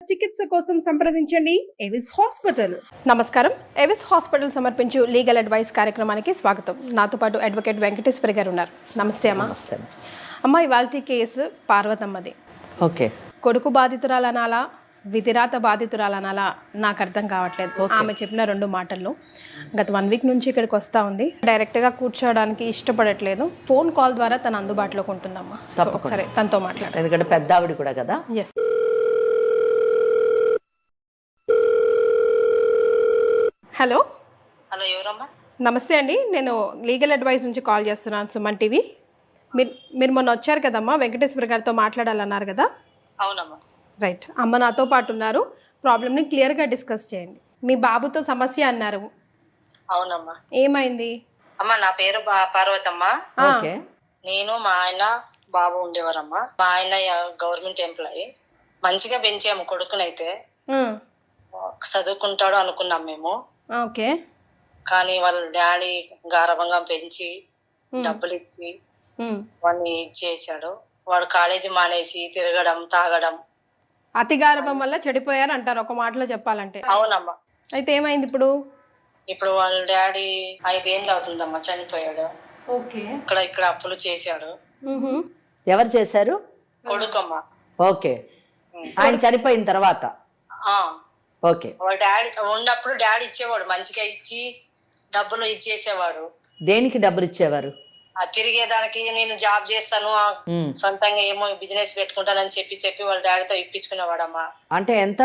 చికిత్స కోసం సంప్రదించండి ఎవిస్ హాస్పిటల్. నమస్కారం. ఎవిస్ హాస్పిటల్ సమర్పించు లీగల్ అడ్వైస్ కార్యక్రమానికి స్వాగతం. నాతో పాటు అడ్వకేట్ వెంకటేశ్వరి గారు ఉన్నారు. నమస్తే అమ్మా. అమ్మ, ఇవాల్టి కేసు పార్వతమ్మది. ఓకే. కొడుకు బాధితురాలనాలా, విధిరాత బాధితురాలనాలా నాకు అర్థం కావట్లేదు. ఆమె చెప్పిన రెండు మాటల్లో గత 1 వీక్ నుంచి ఇక్కడికి వస్తూ ఉంది. డైరెక్ట్గా కూర్చోవడానికి ఇష్టపడట్లేదు. ఫోన్ కాల్ ద్వారా తను అందుబాటులోకి ఉంటుందమ్మా. సరే, తనతో మాట్లాడు. ఎందుకంటే పెద్ద ఆవిడ కూడా కదా. ఎస్. హలో. హలో, ఎవరమ్మా? నమస్తే అండి, నేను లీగల్ అడ్వైస్ నుంచి కాల్ చేస్తున్నాను, సుమన్ టీవీ. మీరు మొన్న వచ్చారు కదమ్మా, వెంకటేశ్వర గారితో మాట్లాడాలన్నారు కదా. అవునమ్మా. రైట్. అమ్మ నాతో పాటు ఉన్నారు. ప్రాబ్లమ్ని క్లియర్గా డిస్కస్ చేయండి. మీ బాబుతో సమస్య అన్నారు. అవునమ్మా. ఏమైంది? అమ్మా, నా పేరు పార్వతమ్మ. ఓకే. నేను మా ఆయన బాబు ఉండేవారమ్మా. మా ఆయన గవర్నమెంట్ ఎంప్లాయీ. మంచిగా పెంచాము కొడుకునైతే. చదువుకుంటాడు అనుకున్నాం మేము. ఓకే. కానీ వాళ్ళ డాడీ గారభంగా పెంచి డబ్బులు ఇచ్చి వాడిని ఇచ్చేసాడు. వాడు కాలేజీ మానేసి తిరగడం, తాగడం. అతి గారభం వల్ల చెడిపోయారు అంటారు ఒక మాటలో చెప్పాలంటే. అవునమ్మా. అయితే ఏమైంది ఇప్పుడు? ఇప్పుడు వాళ్ళ డాడీ 5 ఏళ్ళు అవుతుందమ్మా, చనిపోయాడు. ఓకే. ఇక్కడ అప్పులు చేశాడు. ఎవరు చేశారు? కొడుకమ్మా. ఓకే. ఆయన చనిపోయిన తర్వాత. ఓకే. వాళ్ళ డాడీ ఉన్నప్పుడు డాడీ ఇచ్చేవాడు, మంచిగా ఇచ్చి డబ్బులు ఇచ్చేసేవాడు. దేనికి డబ్బులు ఇచ్చేవారు? తిరిగేదానికి నేను జాబ్ చేస్తాను, సొంతంగా ఏమో బిజినెస్ పెట్టుకుంటానని చెప్పి వాళ్ళ డాడీతో ఇప్పించుకునేవాడమ్మా. అంటే ఎంత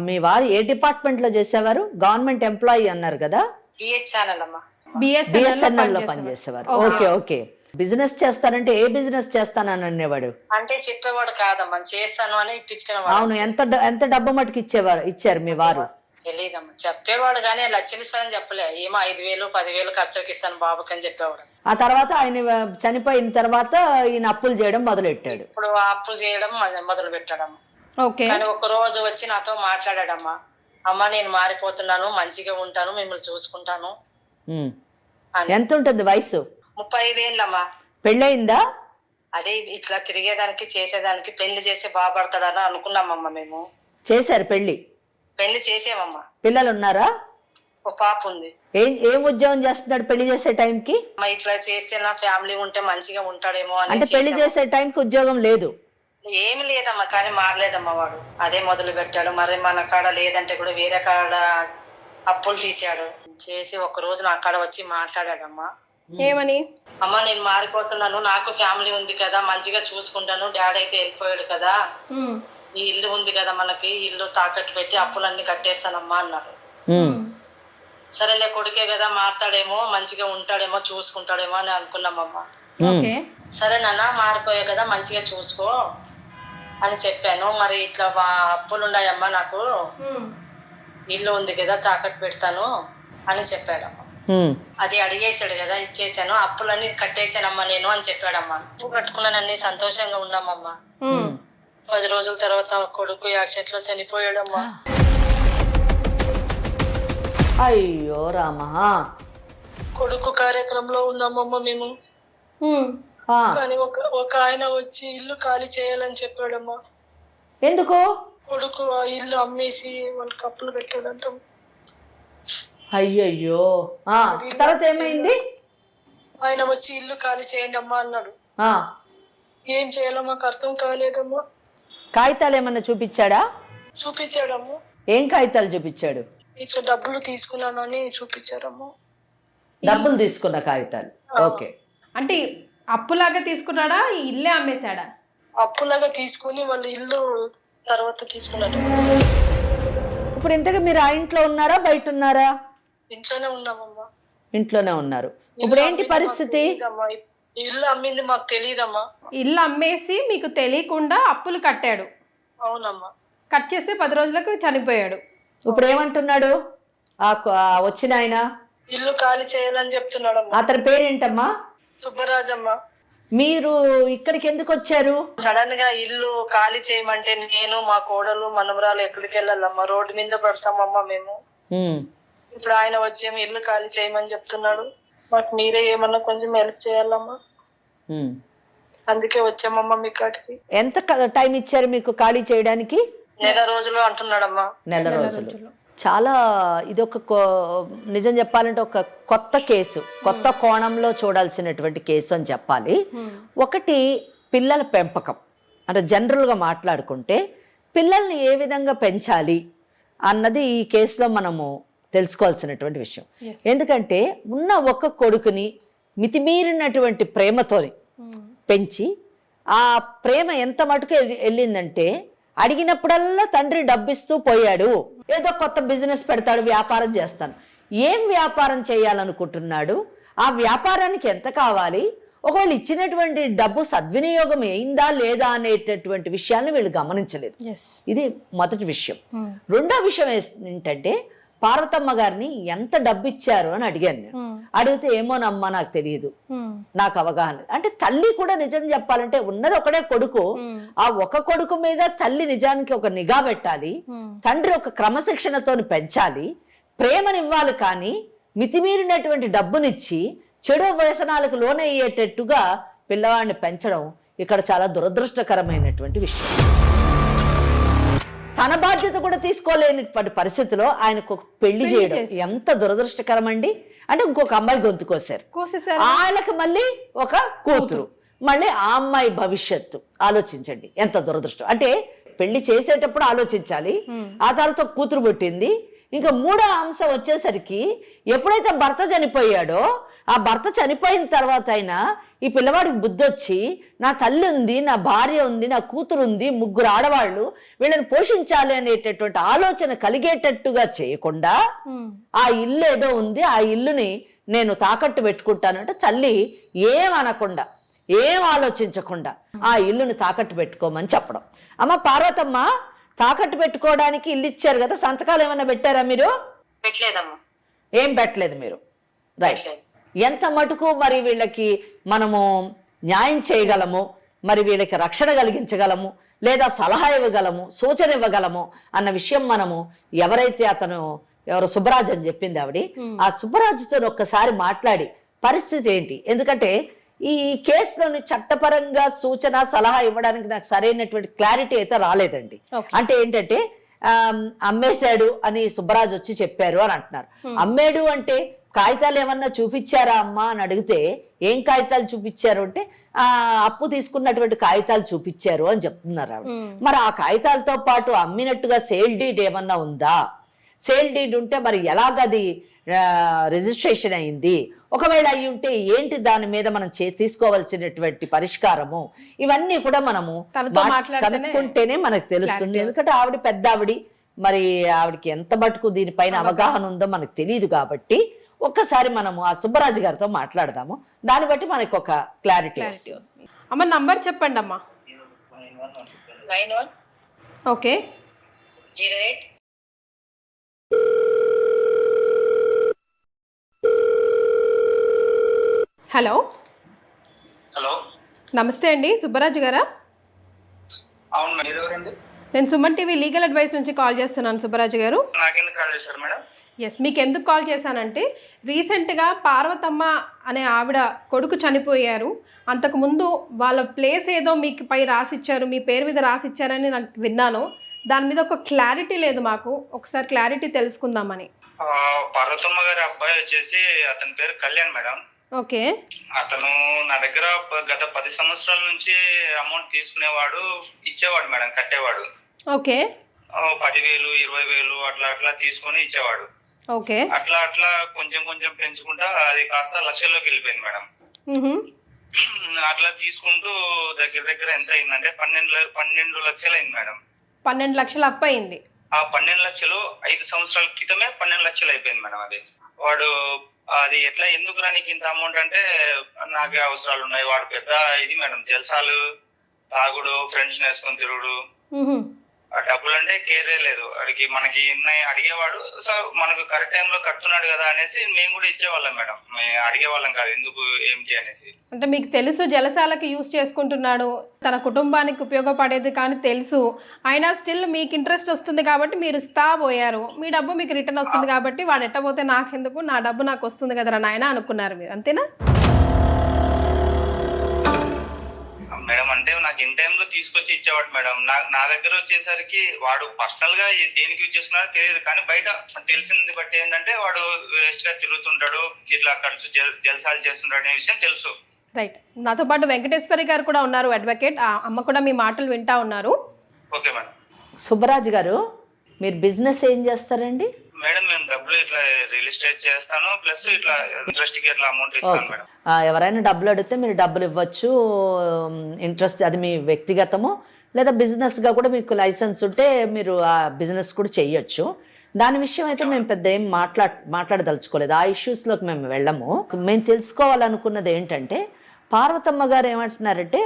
మీ వారు ఏ డిపార్ట్మెంట్ లో చేసేవారు? గవర్నమెంట్ ఎంప్లాయీ అన్నారు కదా. బిహెచ్ఎన్ఎల్ అమ్మా. బిఎస్ఎన్ఎల్ లో పనిచేసేవారు. ఓకే. ఓకే. బిజినెస్ చేస్తానంటే ఏ బిజినెస్ చేస్తానని అనేవాడు? అంటే చెప్పేవాడు కాదమ్మా, చేస్తాను అని ఇప్పించుకునేవాడు. అవును. ఎంత డబ్బు మటుకు ఇచ్చారు మీ వారు? తెలియదమ్మా. చెప్పేవాడు కానీ లక్షలు ఇస్తానని చెప్పలే. ఏమో 5,000 10,000 ఖర్చుకి ఇస్తాను బాబుకి అని చెప్పేవాడు. ఆ తర్వాత ఆయన చనిపోయిన తర్వాత ఈయన అప్పులు చేయడం మొదలెట్టాడు. ఇప్పుడు అప్పులు చేయడం మొదలు పెట్టాడమ్మా. ఓకే. కానీ ఒక రోజు వచ్చి నాతో మాట్లాడాడమ్మా. అమ్మ, నేను మారిపోతున్నాను, మంచిగా ఉంటాను, మిమ్మల్ని చూసుకుంటాను. ఎంత ఉంటుంది వయసు? 35 ఏళ్ళమ్మా. పెళ్ళయిందా? అదే ఇట్లా తిరిగేదానికి చేసేదానికి పెళ్లి చేస్తే బాగుపడతాడని అనుకున్నామమ్మా మేము. చేశారు పెళ్లి? పెళ్లి చేసేమమ్మా. పిల్లలు ఉన్నారా? ఒక పాప ఉంది. ఏం ఉద్యోగం చేస్తున్నాడు పెళ్లి చేసే టైంకి? ఇట్లా చేస్తే నా ఫ్యామిలీ ఉంటే మంచిగా ఉంటాడేమో అని. అంటే పెళ్లి చేసే టైంకి ఉద్యోగం లేదు? ఏమి లేదమ్మా, కానీ మారలేదమ్మా వాడు. అదే మొదలు పెట్టాడు. మరి మన కాడ లేదంటే కూడా వేరే కాడ అప్పులు తీసాడు. చేసి ఒక రోజు నా కాడ వచ్చి మాట్లాడాడమ్మా. ఏమని? అమ్మ, నేను మారిపోతున్నాను, నాకు ఫ్యామిలీ ఉంది కదా, మంచిగా చూసుకుంటాను, డాడీ అయితే వెళ్ళిపోయాడు కదా, ఈ ఇల్లు ఉంది కదా మనకి, ఇల్లు తాకట్టు పెట్టి అప్పులన్నీ కట్టేస్తానమ్మా అన్నాడు. సరేలే, కొడుకే కదా, మారుతాడేమో, మంచిగా ఉంటాడేమో, చూసుకుంటాడేమో అని అనుకున్నామమ్మా. సరే నాన్న, మారిపోయా కదా, మంచిగా చూసుకో అని చెప్పాను. మరి ఇట్లా అప్పులు ఉన్నాయమ్మా, నాకు ఇల్లు ఉంది కదా, తాకట్టు పెడతాను అని చెప్పాడమ్మా. అది అడిగేసాడు కదా, ఇచ్చేసాను, అప్పులన్నీ కట్టేసానమ్మా నేను అని చెప్పాడమ్మా. కట్టుకున్నానని సంతోషంగా ఉన్నామమ్మా. 10 రోజుల తర్వాత కొడుకు యాక్సిడెంట్ లో చనిపోయాడమ్మా. అయ్యో రామా. కొడుకు కార్యక్రమంలో ఉన్నామమ్మా మేము. కానీ ఒక ఆయన వచ్చి ఇల్లు ఖాళీ చేయాలని చెప్పాడమ్మా. ఎందుకు? కొడుకు ఆ ఇల్లు అమ్మేసి వాళ్ళకి అప్పులు పెట్టాడంట. అయ్యయ్యో. తర్వాత ఏమైంది? ఆయన వచ్చి ఇల్లు ఖాళీ చేయండి అమ్మా అన్నాడు. ఏం చేయాలో మాకు అర్థం కాలేదమ్మా. కాగితాలు ఏమన్నా చూపించాడా? చూపించాడమ్మా. ఏం కాగితాలు చూపించాడు? ఇట్లా డబ్బులు తీసుకున్నానని చూపించారమ్మా. డబ్బులు తీసుకున్న కాగితాలు. ఓకే. అంటే అప్పులాగా తీసుకున్నాడా, ఇల్లే అమ్మేశాడా? అప్పులాగా తీసుకుని వాళ్ళ ఇల్లు తర్వాత తీసుకున్నాడు. ఇప్పుడు ఇంతగా మీరు ఆ ఇంట్లో ఉన్నారా, బయట ఉన్నారా? ఇంట్లోనే ఉన్నామమ్మా. ఇంట్లోనే ఉన్నారు. ఇప్పుడు ఏంటి పరిస్థితి? ఇల్లు అమ్మింది మాకు తెలియదమ్మా. ఇల్లు అమ్మేసి మీకు తెలియకుండా అప్పులు కట్టాడు. అవునమ్మా. కట్ చేసి 10 రోజులకు చనిపోయాడు. ఇప్పుడు ఏమంటున్నాడు వచ్చిన ఆయన? ఇల్లు ఖాళీ చేయాలని చెప్తున్నాడమ్మా. అతని పేరేంటమ్మా? సుబ్బరాజమ్మా. మీరు ఇక్కడికి ఎందుకు వచ్చారు? సడన్ గా ఇల్లు ఖాళీ చేయమంటే నేను మా కోడలు మనవరాలు ఎక్కడికి వెళ్ళాలమ్మా, రోడ్డు మీద పడతామమ్మా మేము. ఇప్పుడు ఆయన వచ్చేమో ఇల్లు ఖాళీ చేయమని చెప్తున్నాడు. మాకు మీరే ఏమన్నా కొంచెం హెల్ప్ చేయాలమ్మా. అందుకే వచ్చామమ్మా మీ కాటికి. ఎంత టైం ఇచ్చారు మీకు ఖాళీ చేయడానికి? నెల రోజులు అంటున్నాడమ్మా. నెల రోజులు. చాలా ఇదొక నిజం చెప్పాలంటే ఒక కొత్త కేసు, కొత్త కోణంలో చూడాల్సినటువంటి కేసు అని చెప్పాలి. ఒకటి పిల్లల పెంపకం అంటే జనరల్గా మాట్లాడుకుంటే పిల్లల్ని ఏ విధంగా పెంచాలి అన్నది ఈ కేసులో మనము తెలుసుకోవాల్సినటువంటి విషయం. ఎందుకంటే ఉన్న ఒక కొడుకుని మితిమీరినటువంటి ప్రేమతోని పెంచి ఆ ప్రేమ ఎంత మటుకు వెళ్ళిందంటే అడిగినప్పుడల్లా తండ్రి డబ్బిస్తూ పోయాడు. ఏదో కొత్త బిజినెస్ పెడతాడు, వ్యాపారం చేస్తాను. ఏం వ్యాపారం చేయాలనుకుంటున్నాడు, ఆ వ్యాపారానికి ఎంత కావాలి, ఒకవేళ ఇచ్చినటువంటి డబ్బు సద్వినియోగం అయిందా లేదా అనేటటువంటి విషయాన్ని వీళ్ళు గమనించలేదు. ఇది మొదటి విషయం. రెండో విషయం ఏంటంటే పార్వతమ్మ గారిని ఎంత డబ్బు ఇచ్చారు అని అడిగాను నేను. అడిగితే ఏమోనమ్మా నాకు తెలియదు, నాకు అవగాహన. అంటే తల్లి కూడా నిజం చెప్పాలంటే ఉన్నది ఒకడే కొడుకు, ఆ ఒక కొడుకు మీద తల్లి నిజానికి ఒక నిఘా పెట్టాలి, తండ్రి ఒక క్రమశిక్షణతో పెంచాలి, ప్రేమనివ్వాలి. కానీ మితిమీరినటువంటి డబ్బునిచ్చి చెడు వ్యసనాలకు లోనయ్యేటట్టుగా పిల్లవాడిని పెంచడం ఇక్కడ చాలా దురదృష్టకరమైనటువంటి విషయం. తన బాధ్యత కూడా తీసుకోలేనటువంటి పరిస్థితిలో ఆయనకు పెళ్లి చేయడం ఎంత దురదృష్టకరం అండి. అంటే ఇంకొక అమ్మాయి గొంతు కోసారు, ఆయనకు మళ్ళీ ఒక కూతురు, మళ్ళీ ఆ అమ్మాయి భవిష్యత్తు ఆలోచించండి ఎంత దురదృష్టం. అంటే పెళ్లి చేసేటప్పుడు ఆలోచించాలి, ఆ తర్వాత కూతురు పుట్టింది. ఇంకా మూడో అంశం వచ్చేసరికి ఎప్పుడైతే భర్త చనిపోయాడో ఆ భర్త చనిపోయిన తర్వాత అయినా ఈ పిల్లవాడికి బుద్ధి వచ్చి నా తల్లి ఉంది, నా భార్య ఉంది, నా కూతురు ఉంది, ముగ్గురు ఆడవాళ్ళు, వీళ్ళని పోషించాలి అనేటటువంటి ఆలోచన కలిగేటట్టుగా చేయకుండా ఆ ఇల్లు ఏదో ఉంది, ఆ ఇల్లుని నేను తాకట్టు పెట్టుకుంటానంటే తల్లి ఏమనకుండా ఏం ఆలోచించకుండా ఆ ఇల్లుని తాకట్టు పెట్టుకోమని చెప్పడం. అమ్మ పార్వతమ్మ, తాకట్టు పెట్టుకోవడానికి ఇల్లు ఇచ్చారు కదా, సంతకాలు ఏమన్నా పెట్టారా మీరు? పెట్టలేదమ్మా. ఏం పెట్టలేదు మీరు, రైట్. ఎంత మటుకు మరి వీళ్ళకి మనము న్యాయం చేయగలము, మరి వీళ్ళకి రక్షణ కలిగించగలము, లేదా సలహా ఇవ్వగలము, సూచన ఇవ్వగలము అన్న విషయం మనము ఎవరైతే ఎవరు సుబ్బరాజు అని చెప్పింది ఆవిడ, ఆ సుబ్బరాజుతో ఒక్కసారి మాట్లాడి పరిస్థితి ఏంటి. ఎందుకంటే ఈ కేసులోని చట్టపరంగా సూచన సలహా ఇవ్వడానికి నాకు సరైనటువంటి క్లారిటీ అయితే రాలేదండి. అంటే ఏంటంటే అమ్మేశాడు అని సుబ్బరాజు వచ్చి చెప్పారు అని అంటున్నారు. అమ్మేడు అంటే కాగితాలు ఏమన్నా చూపించారా అమ్మా అని అడిగితే ఏం కాగితాలు చూపించారు అంటే అప్పు తీసుకున్నటువంటి కాగితాలు చూపించారు అని చెప్తున్నారు ఆవిడ. మరి ఆ కాగితాలతో పాటు అమ్మినట్టుగా సేల్ డీడ్ ఏమన్నా ఉందా? సేల్ డీడ్ ఉంటే మరి ఎలాగది రిజిస్ట్రేషన్ అయింది? ఒకవేళ అయి ఉంటే ఏంటి దాని మీద మనం తీసుకోవాల్సినటువంటి పరిష్కారము? ఇవన్నీ కూడా మనము కనుక్కుంటేనే మనకు తెలుస్తుంది. ఎందుకంటే ఆవిడ పెద్ద ఆవిడ, మరి ఆవిడకి ఎంత మటుకు దీనిపైన అవగాహన ఉందో మనకు తెలియదు. కాబట్టి ఒక్కసారి మనము ఆ సుబ్బరాజు గారితో మాట్లాడదాము, దాన్ని బట్టి మనకు ఒక క్లారిటీ వస్తుంది. అమ్మ నంబర్ చెప్పండి అమ్మా. 91 ఓకే 08 హలో హలో, నమస్తే అండి, సుబ్బరాజు గారా? అవును మేడం, ఎవరండి? నేను సుమన్ టీవీ లీగల్ అడ్వైస్ నుంచి కాల్ చేస్తున్నాను. సుబ్బరాజు గారు, నాకెందుకు కాల్ చేశారు మేడం? ఎస్, మీకు ఎందుకు కాల్ చేశానంటే రీసెంట్గా పార్వతమ్మ అనే ఆవిడ కొడుకు చనిపోయారు. అంతకుముందు వాళ్ళ ప్లేస్ ఏదో మీకు పై రాసిచ్చారు, మీ పేరు మీద రాసిచ్చారని నాకు విన్నాను. దాని మీద ఒక క్లారిటీ లేదు మాకు, ఒకసారి క్లారిటీ తెలుసుకుందామని. పార్వతమ్మ గారి అబ్బాయి వచ్చేసి అతని పేరు కళ్యాణ్ మేడం. ఓకే. అతను నా దగ్గర గత 10 సంవత్సరాల నుంచి అమౌంట్ తీసుకునేవాడు, ఇచ్చేవాడు మేడం, కట్టేవాడు. ఓకే. 10,000 20,000 అట్లా అట్లా తీసుకొని ఇచ్చేవాడు. ఓకే. అట్లా అట్లా కొంచెం కొంచెం పెంచుకుంటా అది కాస్త లక్షల్లోకి వెళ్ళిపోయింది మేడం. అట్లా తీసుకుంటూ దగ్గర దగ్గర ఎంత అయిందంటే 12 లక్షలు అయింది మేడం. 12 లక్షలు అప్పు అయింది. ఆ 12 లక్షలు 5 సంవత్సరాల క్రితమే 12 లక్షలు అయిపోయింది మేడం. అది వాడు అది ఎట్లా ఎందుకు రానికి ఇంత అమౌంట్ అంటే నాకే అవసరాలు ఉన్నాయి, వాడు పెద్ద ఇది మేడం, జల్సాలు, తాగుడు, ఫ్రెండ్స్ వేసుకొని తిరుగుడు, ఆ డబ్బులు అంటే కేరే లేదు అడిగి, మనకి అడిగేవాడు. సో మనకు కరెక్ట్ టైంలో కట్టున్నాడు కదా అనేసి మేము కూడా ఇచ్చేవాళ్ళం మేడం, మేము అడిగేవాళ్ళం కాదు ఎందుకు ఏంటి అనేసి. అంటే మీకు తెలుసు జలసాలకి యూజ్ చేసుకుంటున్నాడు, తన కుటుంబానికి ఉపయోగపడేది కానీ తెలుసు, అయినా స్టిల్ మీకు ఇంట్రెస్ట్ వస్తుంది కాబట్టి మీరు ఇస్తా పోయారు. మీ డబ్బు మీకు రిటర్న్ వస్తుంది కాబట్టి వాడు ఎట్టబోతే నాకెందుకు, నా డబ్బు నాకు వస్తుంది కదరా నాయన అనుకున్నారు మీరు, అంతేనా? మేడం అంటే నాకు ఇన్ టైమ్ లో తీసుకొచ్చి ఇచ్చేవాడు మేడం. నా దగ్గర వచ్చేసరికి వాడు పర్సనల్ గా దేనికి యూజ్ చేస్తున్నారో తెలియదు, కానీ బయట తెలిసింది బట్టి ఏంటంటే వాడు వేస్ట్ గా తిరుగుతుంటాడు, ఇట్లా ఖర్చు జల్సాలు చేస్తుంటాడు అనే విషయం తెలుసు. రైట్, నాతో పాటు వెంకటేశ్వరి గారు కూడా ఉన్నారు, అడ్వకేట్. ఆ అమ్మ కూడా మీ మాటలు వింటా ఉన్నారు. Okay madam. సుబ్బరాజు గారు, మీరు బిజినెస్ ఏం చేస్తారండి? మేడం మేము డబ్బులు ఇట్లా రియల్ ఎస్టేట్ చేస్తాను, ప్లస్ ఇట్లా ఇంట్రెస్ట్ కి ఇట్లా అమౌంట్ ఇస్తాను మేడం. ఎవరైనా డబ్బులు అడిగితే మీరు డబ్బులు ఇవ్వచ్చు, ఇంట్రెస్ట్ అది మీ వ్యక్తిగతము, లేదా బిజినెస్గా కూడా మీకు లైసెన్స్ ఉంటే మీరు ఆ బిజినెస్ కూడా చేయొచ్చు. దాని విషయం అయితే మేము పెద్ద ఏం మాట్లాడదలుచుకోలేదు, ఆ ఇష్యూస్లోకి మేము వెళ్ళము. మేము తెలుసుకోవాలనుకున్నది ఏంటంటే, పార్వతమ్మ గారు ఏమంటున్నారంటే,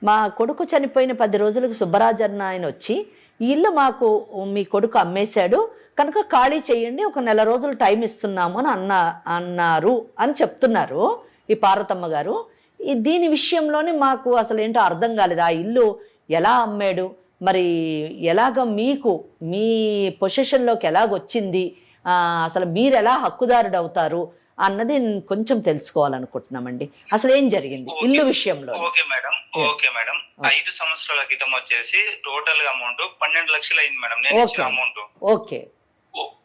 మా కొడుకు చనిపోయిన 10 రోజులకు సుబ్బరాజు అన్న ఆయన వచ్చి ఈ ఇల్లు మాకు మీ కొడుకు అమ్మేశాడు కనుక ఖాళీ చేయండి, ఒక 1 నెల రోజులు టైం ఇస్తున్నాము అని అన్నారు అని చెప్తున్నారు ఈ పార్వతమ్మ గారు. దీని విషయంలోనే మాకు అసలు ఏంటో అర్థం కాలేదు. ఆ ఇల్లు ఎలా అమ్మాడు, మరి ఎలాగ మీకు మీ పొజిషన్లోకి ఎలాగొచ్చింది, అసలు మీరు ఎలా హక్కుదారుడు అవుతారు అన్నది కొంచెం తెలుసుకోవాలనుకుంటున్నామండి. అసలు ఏం జరిగింది ఇల్లు విషయంలో? Okay madam. Okay madam. 5 సంవత్సరాల క్రితం వచ్చేసి టోటల్ అమౌంట్ 12 లక్షలు అయింది మేడం. నేను ఇచ్చిన అమౌంట్. ఓకే.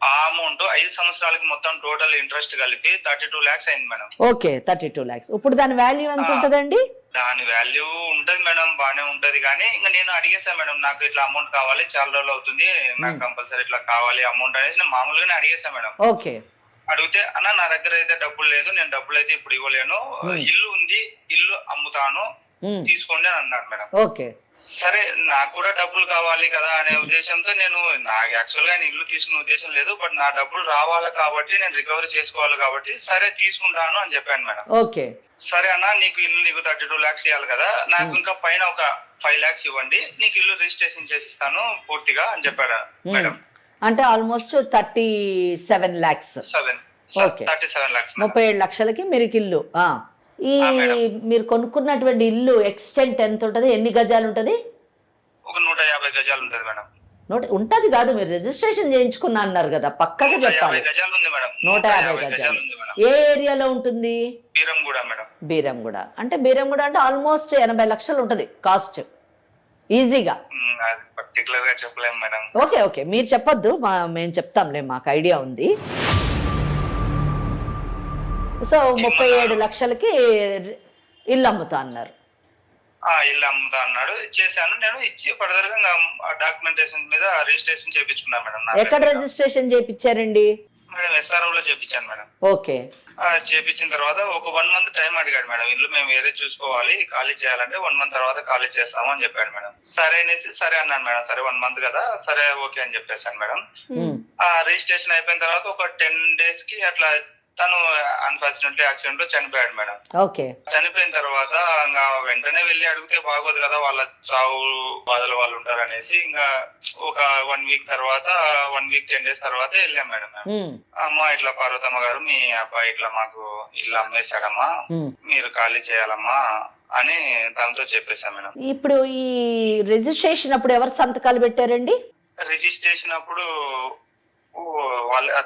ఆ అమౌంట్ 5 సంవత్సరాలకి మొత్తం టోటల్ ఇంట్రెస్ట్ కలిపి 32 lakhs అయింది మేడం. Okay, 32 lakhs. ఇప్పుడు దాని వాల్యూ ఎంత ఉంటదండి? దాని వాల్యూ ఉంటది మేడం, బానే ఉంటది. కానీ ఇంకా నేను అడిగేసాను మేడం, నాకు ఇట్లా అమౌంట్ కావాలి, చాలా రోజులు అవుతుంది, నాకు కంపల్సరీ ఇట్లా కావాలి అమౌంట్ అనేసి నేను మామూలుగానే అడిగేసాను మేడం. ఓకే. అడిగితే అన్న నా దగ్గర అయితే డబ్బులు లేదు, నేను డబ్బులు అయితే ఇప్పుడు ఇవ్వలేను, ఇల్లు ఉంది, ఇల్లు అమ్ముతాను, తీసుకోండి అని అన్నాడు మేడం. ఓకే. సరే, నాకు కూడా డబ్బులు కావాలి కదా అనే ఉద్దేశంతో నేను, నాకు యాక్చువల్ గా ఇల్లు తీసుకునే ఉద్దేశం లేదు, బట్ నా డబ్బులు రావాలి కాబట్టి నేను రికవరీ చేసుకోవాలి కాబట్టి సరే తీసుకుంటాను అని చెప్పాను మేడం. ఓకే. సరే అన్న, నీకు 32 lakhs ఇవ్వాలి కదా, నాకు ఇంకా పైన ఒక 5 lakhs ఇవ్వండి, నీకు ఇల్లు రిజిస్ట్రేషన్ చేసిస్తాను పూర్తిగా అని చెప్పాడు మేడం. అంటే ఆల్మోస్ట్ 37 lakhs. 37 lakhs. 37 లక్షలకి మీరు ఇల్లు. ఈ మీరు కొనుక్కున్నటువంటి ఇల్లు ఎక్స్టెంట్ ఎంత ఉంటది, ఎన్ని గజాలు ఉంటది? ఒక 150 గజాలు ఉంటది మేడం. ఉంటది కాదు, మీరు రిజిస్ట్రేషన్ చేయించుకున్నా అన్నారు కదా, పక్కగా చెప్పాలి. 150 గజాలు ఉంది మేడం. 150 గజాలు. ఏ ఏరియాలో ఉంటుంది? బీరంగూడ మేడం. బీరంగూడ అంటే ఆల్మోస్ట్ 80 లక్షలు ఉంటది కాస్ట్ ఈజీగా. పర్టికులర్ గా చెప్పలేము మేడం. ఓకే ఓకే, మీరు చెప్పొద్దు, మేము చెప్తాంలే, మాకు ఐడియా ఉంది. సో 37 లక్షలకి ఇల్లు అమ్ముతా అన్నారు. ఇల్లు అమ్ముతా అన్నాడు. చేశాను నేను, ఇచ్చి ఫర్దర్ గా డాక్యుమెంటేషన్ మీద రిజిస్ట్రేషన్ చేయించుకున్నాను మేడం. ఎక్కడ రిజిస్ట్రేషన్ చేయించారండి? మేడం SRO లో చేయించాను మేడం. ఓకే. చేయించిన తర్వాత ఒక 1 month టైం అడిగాడు మేడం. ఇల్లు మేము వేరే చూసుకోవాలి, ఖాళీ చేయాలంటే 1 month తర్వాత ఖాళీ చేస్తాము అని చెప్పాడు మేడం. సరే అనేసి సరే అన్నాను మేడం. సరే 1 month కదా, సరే ఓకే అని చెప్పేసాను మేడం. రిజిస్ట్రేషన్ అయిపోయిన తర్వాత ఒక 10 days కి అట్లా తను అన్ఫార్చునేట్లీ యాక్సిడెంట్ లో చనిపోయాడు మేడం. ఓకే. చనిపోయిన తర్వాత ఇంకా వెంటనే వెళ్ళి అడిగితే బాగోదు కదా, వాళ్ళ చావు బాధలు వాళ్ళు ఉంటారు అనేసి ఇంకా ఒక 1 week తర్వాత 1 week 10 days తర్వాత వెళ్ళాం మేడం. అమ్మ ఇట్లా పార్వతమ్మ గారు, మీ అబ్బాయి ఇట్లా మాకు ఇల్లు అమ్మేశాడమ్మా, మీరు ఖాళీ చేయాలమ్మా అని తనతో చెప్పేశాం మేడం. ఇప్పుడు ఈ రిజిస్ట్రేషన్ అప్పుడు ఎవరు సంతకాలు పెట్టారండి? రిజిస్ట్రేషన్ అప్పుడు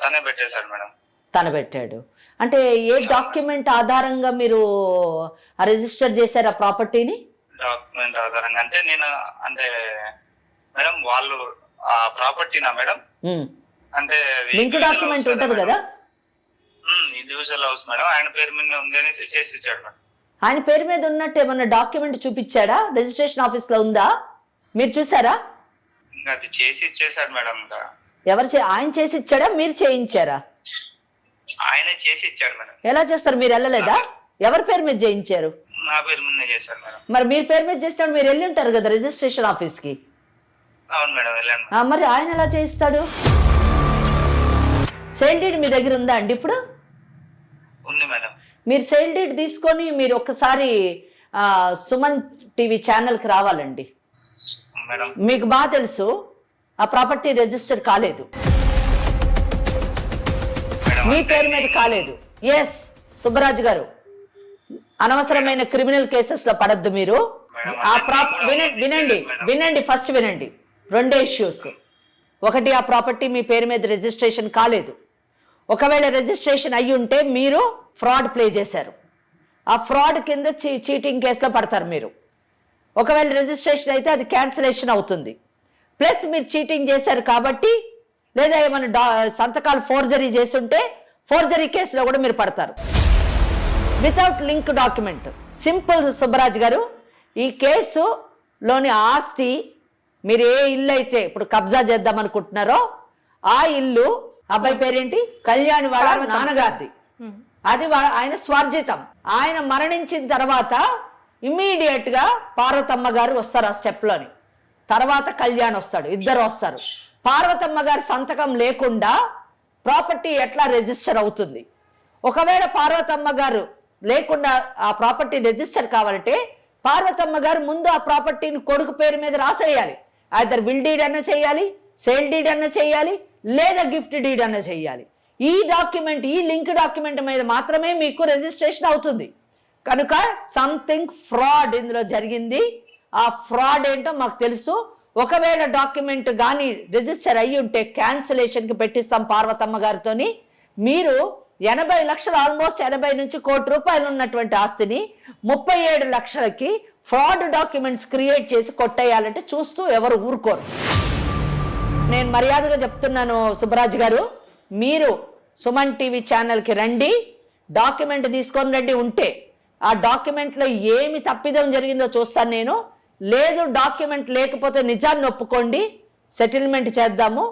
తనే పెట్టేశాడు మేడం. తన పెట్టాడు అంటే ఏ డాక్యుమెంట్ ఆధారంగా మీరు రిజిస్టర్ చేశారు ఆ ప్రాపర్టీని? డాక్యుమెంట్ ఆధారంగా అంటే నేను అంటే మేడం, వాళ్ళు ఆ ప్రాపర్టీనా మేడం, అంటే లింక్ డాక్యుమెంట్ ఉంటది కదా, ఇండివిజువల్ హౌస్ మేడం, ఆయన పేరు మీద ఉంది అనేసి చేసి ఇచ్చాడు మేడం. ఆయన పేరు మీద ఉన్నట్టు ఏమన్నా డాక్యుమెంట్ చూపించాడా? రిజిస్ట్రేషన్ ఆఫీస్ లో ఉందా, మీరు చూసారా? ఇంకా అది చేసి ఇచ్చేసాడు మేడం. ఇంకా ఆయన చేసి ఇచ్చాడా, మీరు చేయించారా? ఆయనే చేసి ఇచ్చాడు మేడం. ఎలా చేస్తారు, మీరు వెళ్ళలేదా? ఎవరి పేరు మీద చేయించారు? నా పేరు మీద చేశారు మేడం. మరి మీరు పేరు మీద చేసినప్పుడు మీరు వెళ్ళి ఉంటారు కదా రిజిస్ట్రేషన్ ఆఫీస్ కి. అవును మేడం, వెళ్ళాను. మరి ఆయన ఎలా చేయిస్తాడు? సేల్ డీడ్ మీ దగ్గర ఉందా అండి ఇప్పుడు? ఉంది మేడం. మీరు సేల్ డీడ్ తీసుకొని మీరు ఒక్కసారి సుమన్ టీవీ ఛానల్ కి రావాలండి. మీకు బాగా తెలుసు ఆ ప్రాపర్టీ రిజిస్టర్ కాలేదు, మీ పేరు మీద కాలేదు. ఎస్ సుబ్బరాజు గారు, అనవసరమైన క్రిమినల్ కేసెస్ లో పడద్దు మీరు. వినండి ఫస్ట్ వినండి. 2 issues. ఒకటి, ఆ ప్రాపర్టీ మీ పేరు మీద రిజిస్ట్రేషన్ కాలేదు. ఒకవేళ రిజిస్ట్రేషన్ అయ్యి ఉంటే మీరు ఫ్రాడ్ ప్లే చేశారు. ఆ ఫ్రాడ్ కింద చీటింగ్ కేసులో పడతారు మీరు. ఒకవేళ రిజిస్ట్రేషన్ అయితే అది క్యాన్సిలేషన్ అవుతుంది. ప్లస్ మీరు చీటింగ్ చేశారు కాబట్టి, లేదా ఏమైనా సంతకాలు ఫోర్జరీ చేస్తుంటే ఫోర్జరీ కేసులో కూడా మీరు పడతారు. Without link document. Simple Subbaraj గారు, ఈ కేసులోని ఆస్తి మీరు ఏ ఇల్లు అయితే ఇప్పుడు కబ్జా చేద్దాం అనుకుంటున్నారో ఆ ఇల్లు అబ్బాయి పేరేంటి, కళ్యాణి వాళ్ళ నాన్నగారిది. అది ఆయన స్వార్జితం. ఆయన మరణించిన తర్వాత ఇమ్మీడియట్ గా పార్వతమ్మ గారు వస్తారు ఆ స్టెప్ లోని, తర్వాత కళ్యాణ్ వస్తాడు, ఇద్దరు వస్తారు. పార్వతమ్మ గారి సంతకం లేకుండా ప్రాపర్టీ ఎట్లా రిజిస్టర్ అవుతుంది? ఒకవేళ పార్వతమ్మ గారు లేకుండా ఆ ప్రాపర్టీ రిజిస్టర్ కావాలంటే పార్వతమ్మ గారు ముందు ఆ ప్రాపర్టీని కొడుకు పేరు మీద రాసేయాలి. ఐదర్ విల్ డీడ్ అన్న చేయాలి, సేల్ డీడ్ అన్న చేయాలి, లేదా గిఫ్ట్ డీడ్ అన్న చేయాలి. ఈ డాక్యుమెంట్, ఈ లింక్ డాక్యుమెంట్ మీద మాత్రమే మీకు రిజిస్ట్రేషన్ అవుతుంది. కనుక సంథింగ్ ఫ్రాడ్ ఇందులో జరిగింది. ఆ ఫ్రాడ్ ఏంటో మాకు తెలుసు. ఒకవేళ డాక్యుమెంట్ కానీ రిజిస్టర్ అయ్యి ఉంటే క్యాన్సిలేషన్కి పెట్టిస్తాం పార్వతమ్మ గారితోని. మీరు 80 లక్షలు, ఆల్మోస్ట్ 80 నుంచి ₹1,00,00,000 ఉన్నటువంటి ఆస్తిని 37 లక్షలకి ఫ్రాడ్ డాక్యుమెంట్స్ క్రియేట్ చేసి కొట్టేయాలంటే చూస్తూ ఎవరు ఊరుకోరు. నేను మర్యాదగా చెప్తున్నాను సుబ్బరాజు గారు, మీరు సుమన్ టీవీ ఛానల్కి రండి, డాక్యుమెంట్ తీసుకొని రండి. ఉంటే ఆ డాక్యుమెంట్లో ఏమి తప్పిదం జరిగిందో చూస్తాను నేను. లేదు డాక్యుమెంట్ లేకపోతే నిజాన్ని ఒప్పుకోండి, సెటిల్మెంట్ చేద్దాము.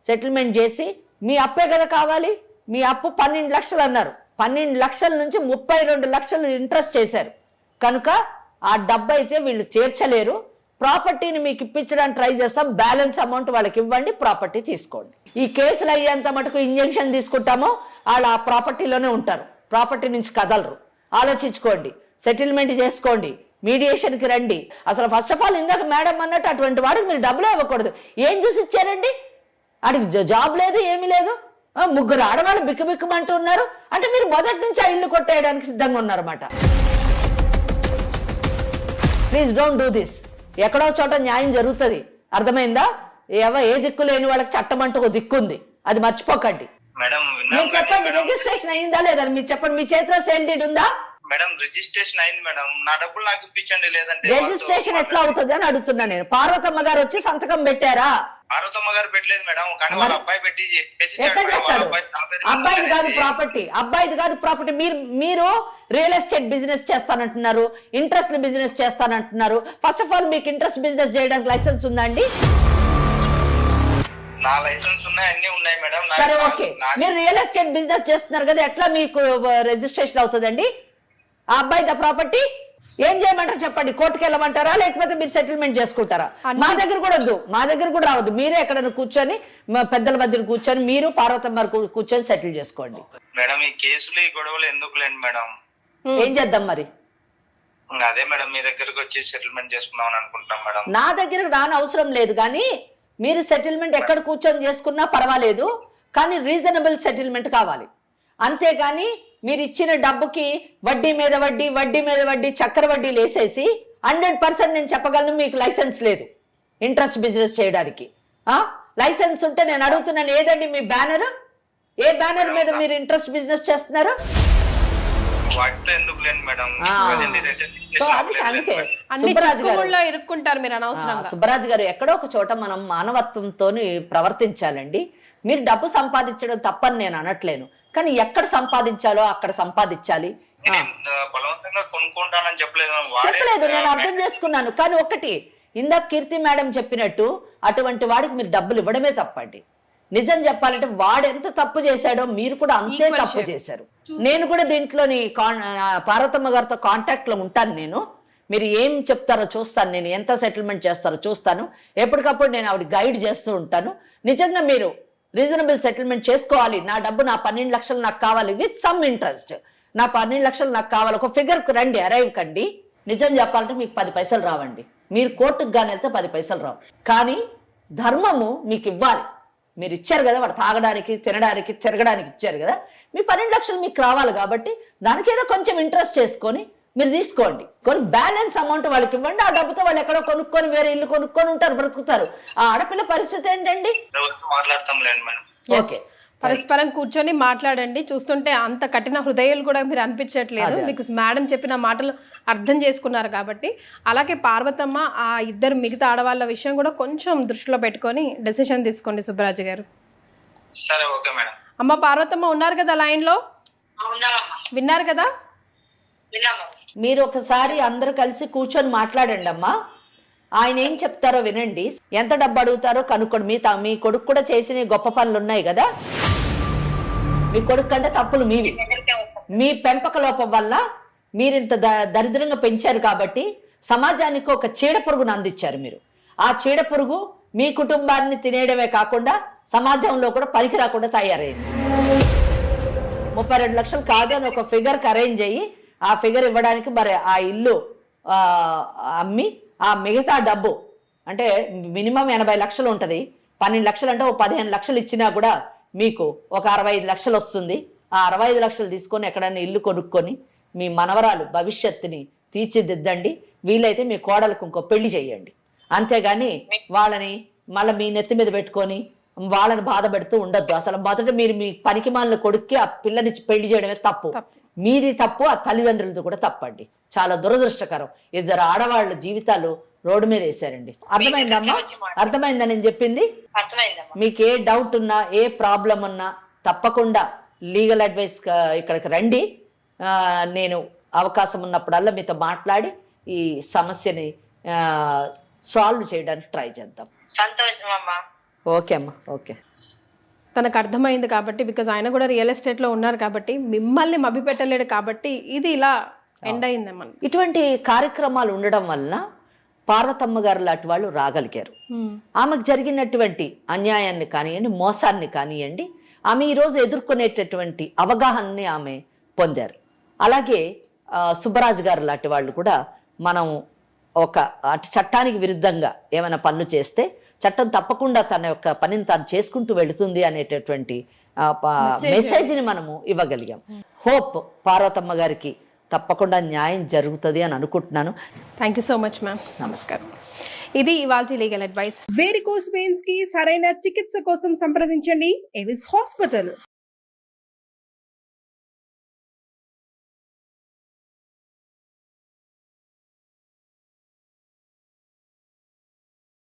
సెటిల్మెంట్ చేసి మీ అప్పే కదా కావాలి. మీ అప్పు 12 లక్షలు అన్నారు, 12 లక్షల నుంచి 32 లక్షలు ఇంట్రెస్ట్ చేశారు. కనుక ఆ డబ్బు అయితే వీళ్ళు చేర్చలేరు. ప్రాపర్టీని మీకు ఇప్పించడానికి ట్రై చేస్తాం. బ్యాలెన్స్ అమౌంట్ వాళ్ళకి ఇవ్వండి, ప్రాపర్టీ తీసుకోండి. ఈ కేసులు అయ్యేంత మటుకు ఇంజెక్షన్ తీసుకుంటామో వాళ్ళు ఆ ప్రాపర్టీలోనే ఉంటారు, ప్రాపర్టీ నుంచి కదలరు. ఆలోచించుకోండి, సెటిల్మెంట్ చేసుకోండి, మీడియేషన్కి రండి. అసలు ఫస్ట్ ఆఫ్ ఆల్ ఇందాక మేడం అన్నట్టు అటువంటి వాడికి మీరు డబ్బులే ఇవ్వకూడదు. ఏం చూసి ఇచ్చారండి? వాడికి జాబ్ లేదు, ఏమీ లేదు. 3 ఆడవాళ్ళు బిక్కుబిక్కుమంటూ ఉన్నారు అంటే మీరు మొదటి నుంచి ఆ ఇల్లు కొట్టేయడానికి సిద్ధంగా ఉన్నారన్నమాట. Please don't do this. ఎక్కడో చోట న్యాయం జరుగుతుంది, అర్థమైందా? ఏ దిక్కు లేని వాళ్ళకి చట్టం అంటూ ఒక దిక్కు ఉంది, అది మర్చిపోకండి. మీరు చెప్పండి, రిజిస్ట్రేషన్ అయిందా లేదా మీరు చెప్పండి. మీ చేతిలో సేల్ డీడ్ ఉందా? మేడం రిజిస్ట్రేషన్ అయింది మేడం, నా డబ్బులు నాకు ఇప్పించండి. లేదంటే రిజిస్ట్రేషన్ ఎట్లా అవుతుంది అని అడుగుతున్నా నేను. పార్వతమ్మ గారు వచ్చి సంతకం పెట్టారా? పార్వతమ్మ గారు పెట్టలేదు మేడం, కానీ వాళ్ళ అబ్బాయి పెట్టి ఎట్లా చేస్తాడు? అబ్బాయిది కాదు ప్రాపర్టీ, అబ్బాయిది కాదు ప్రాపర్టీ. మీరు రియల్ ఎస్టేట్ బిజినెస్ చేస్తానంటున్నారు, ఇంట్రెస్ట్ బిజినెస్ చేస్తానంటున్నారు. ఫస్ట్ ఆఫ్ ఆల్ మీకు ఇంట్రెస్ట్ బిజినెస్ చేయడానికి లైసెన్స్ ఉందా అండి? నా లైసెన్స్ ఉన్నాయి, అన్ని ఉన్నాయి మేడం. సరే ఓకే, మీరు రియల్ ఎస్టేట్ బిజినెస్ చేస్తున్నారు కదా, ఎట్లా మీకు రిజిస్ట్రేషన్ అవుతుందండి? ఆ అబ్బాయి ప్రాపర్టీ ఏం చేయమంటారు చెప్పండి? కోర్టుకు వెళ్ళమంటారా, లేకపోతే మీరు సెటిల్మెంట్ చేసుకుంటారా? మా దగ్గర కూడా వద్దు, మా దగ్గర కూడా రావద్దు. మీరే ఎక్కడైనా కూర్చొని పెద్దల మధ్య కూర్చొని మీరు పార్వతమ్మ కూర్చొని సెటిల్ చేసుకోండి. మేడం ఈ కేసులు ఈ గొడవలు ఎందుకు లేండి మేడం? ఏం చేద్దాం మరి? అదే మేడం మీ దగ్గరకు వచ్చి సెటిల్మెంట్ చేసుకుందాం అనుకుంటున్నాం మేడం. నా దగ్గరకు రాని అవసరం లేదు, కానీ మీరు సెటిల్మెంట్ ఎక్కడ కూర్చొని చేసుకున్నా పర్వాలేదు, కానీ రీజనబుల్ సెటిల్మెంట్ కావాలి. అంతేగాని మీరు ఇచ్చిన డబ్బుకి వడ్డీ మీద వడ్డీ, వడ్డీ మీద వడ్డీ, చక్కెర వడ్డీలు వేసేసి 100% నేను చెప్పగలను మీకు లైసెన్స్ లేదు ఇంట్రెస్ట్ బిజినెస్ చేయడానికి. లైసెన్స్ ఉంటే నేను అడుగుతున్నాను, ఏదండి మీ బ్యానర్? ఏ బ్యానర్ మీద మీరు ఇంట్రెస్ట్ బిజినెస్ చేస్తున్నారు? సో అందుకే సుబ్బరాజు గారు, సుబ్బరాజు గారు ఎక్కడో ఒక చోట మనం మానవత్వంతో ప్రవర్తించాలండి. మీరు డబ్బు సంపాదించడం తప్పని నేను అనట్లేను, కానీ ఎక్కడ సంపాదించాలో అక్కడ సంపాదించాలి. చెప్పలేదు, నేను అర్థం చేసుకున్నాను. కానీ ఒకటి, ఇందాక కీర్తి మేడం చెప్పినట్టు అటువంటి వాడికి మీరు డబ్బులు ఇవ్వడమే తప్పండి. నిజం చెప్పాలంటే వాడు ఎంత తప్పు చేశాడో మీరు కూడా అంతే తప్పు చేశారు. నేను కూడా దీంట్లోని పార్వతమ్మ గారితో కాంటాక్ట్ లో ఉంటాను. నేను మీరు ఏం చెప్తారో చూస్తాను, నేను ఎంత సెటిల్మెంట్ చేస్తారో చూస్తాను. ఎప్పటికప్పుడు నేను ఆవిడ గైడ్ చేస్తూ ఉంటాను. నిజంగా మీరు రీజనబుల్ సెటిల్మెంట్ చేసుకోవాలి. నా డబ్బు, నా 12 లక్షలు నాకు కావాలి విత్ సమ్ ఇంట్రెస్ట్. నా 12 లక్షలు నాకు కావాలి, ఒక ఫిగర్కు రండి, అరైవ్ కండి. నిజం చెప్పాలంటే మీకు 10 పైసలు రావండి. మీరు కోర్టుకు కానీ వెళ్తే 10 పైసలు రావు. కానీ ధర్మము మీకు ఇవ్వాలి. మీరు ఇచ్చారు కదా, వాడు తాగడానికి, తినడానికి, తిరగడానికి ఇచ్చారు కదా, మీ 12 లక్షలు మీకు రావాలి. కాబట్టి దానికి ఏదో కొంచెం ఇంట్రెస్ట్ చేసుకొని మీరు తీసుకోండి. కొన్ని బ్యాలెన్స్ అమౌంట్ వాళ్ళకి ఇవ్వండి. ఆ డబ్బుతో వాళ్ళు ఎక్కడో కొనుక్కొని వేరే ఇల్లు కొనుక్కొని ఉంటారు, బ్రతుకుతారు. ఆ ఆడపిల్ల పరిస్థితి ఏంటండి? మాట్లాడతాం. ఓకే, పరస్పరం కూర్చొని మాట్లాడండి. చూస్తుంటే అంత కఠిన హృదయాలు కూడా మీరు అనిపించట్లేదు, బికాస్ మేడం చెప్పిన మాటలు అర్థం చేసుకున్నారు కాబట్టి. అలాగే పార్వతమ్మ ఆ ఇద్దరు మిగతా ఆడవాళ్ళ విషయం కూడా కొంచెం దృష్టిలో పెట్టుకొని డెసిషన్ తీసుకోండి సుబ్బరాజు గారు. సరే ఓకే మేడం. అమ్మ పార్వతమ్మ ఉన్నారు కదా లైన్లో, విన్నారు కదా? మీరు ఒకసారి అందరూ కలిసి కూర్చొని మాట్లాడండి అమ్మా. ఆయన ఏం చెప్తారో వినండి, ఎంత డబ్బు అడుగుతారో కనుక్కోండి. మీ కొడుకు కూడా చేసిన గొప్ప పనులు ఉన్నాయి కదా, మీ కొడుకు కంటే తప్పులు మీవి. మీ పెంపక లోపం వల్ల మీరింత దరిద్రంగా పెంచారు కాబట్టి సమాజానికి ఒక చీడ పురుగును అందించారు మీరు. ఆ చీడ పురుగు మీ కుటుంబాన్ని తినేయడమే కాకుండా సమాజంలో కూడా పనికి రాకుండా తయారైంది. 32 లక్షలు కాదు అని ఒక ఫిగర్కి అరేంజ్ అయ్యి ఆ ఫిగర్ ఇవ్వడానికి మరి ఆ ఇల్లు అమ్మి ఆ మిగతా డబ్బు అంటే మినిమం 80 లక్షలు ఉంటుంది. 12 లక్షలు అంటే ఓ 15 లక్షలు ఇచ్చినా కూడా మీకు ఒక 65 లక్షలు వస్తుంది. ఆ 65 లక్షలు తీసుకొని ఎక్కడైనా ఇల్లు కొనుక్కొని మీ మనవరాలు భవిష్యత్తుని తీర్చిదిద్దండి. వీలైతే మీ కోడలకు ఇంకో పెళ్లి చేయండి. అంతేగాని వాళ్ళని మళ్ళీ మీ నెత్తి మీద పెట్టుకొని వాళ్ళని బాధ పెడుతూ ఉండొద్దు. అసలు మొదట మీరు మీ పనికిమాలిన కొడుక్కి ఆ పిల్లనిచ్చి పెళ్లి చేయడమే తప్పు. మీది తప్పు, ఆ తల్లిదండ్రులది కూడా తప్పండి. చాలా దురదృష్టకరం. 2 ఆడవాళ్ళ జీవితాలు రోడ్డు మీద వేసారండి. అర్థమైందమ్మా? అర్థమైందా నేను చెప్పింది? మీకు ఏ డౌట్ ఉన్నా, ఏ ప్రాబ్లం ఉన్నా తప్పకుండా లీగల్ అడ్వైస్ ఇక్కడికి రండి. నేను అవకాశం ఉన్నప్పుడల్లా మీతో మాట్లాడి ఈ సమస్యని సాల్వ్ చేయడానికి ట్రై చేద్దాం. సంతోషం అమ్మా. ఓకే అమ్మా, ఓకే. తనకు అర్థమైంది కాబట్టి, బికాజ్ ఆయన కూడా రియల్ ఎస్టేట్లో ఉన్నారు కాబట్టి, మిమ్మల్ని మభ్యపెట్టలేడు కాబట్టి ఇది ఇలా ఎండ్ అయిందమ్మా. ఇటువంటి కార్యక్రమాలు ఉండడం వలన పార్వతమ్మ గారు లాంటి వాళ్ళు రాగలిగారు. ఆమెకు జరిగినటువంటి అన్యాయాన్ని కానివ్వండి, మోసాన్ని కానివ్వండి, ఆమె ఈరోజు ఎదుర్కొనేటటువంటి అవగాహనని ఆమె పొందారు. అలాగే సుబ్బరాజు గారు లాంటి వాళ్ళు కూడా మనం ఒక చట్టానికి విరుద్ధంగా ఏమైనా పనులు చేస్తే చట్టం తప్పకుండా తన యొక్క పనిని తాను చేసుకుంటూ వెళుతుంది అనేటటువంటి మెసేజ్ని మనము ఇవ్వగలిగాం. హోప్ పార్వతమ్మ గారికి తప్పకుండా న్యాయం జరుగుతుంది అని అనుకుంటున్నాను. Thank you so much ma'am. నమస్కారం. ఇది ఇవాల్టి లీగల్ అడ్వైస్. వేరికోస్ వెయిన్స్ కి సరైన చికిత్స కోసం సంప్రదించండి ఎవిస్ హాస్పిటల్.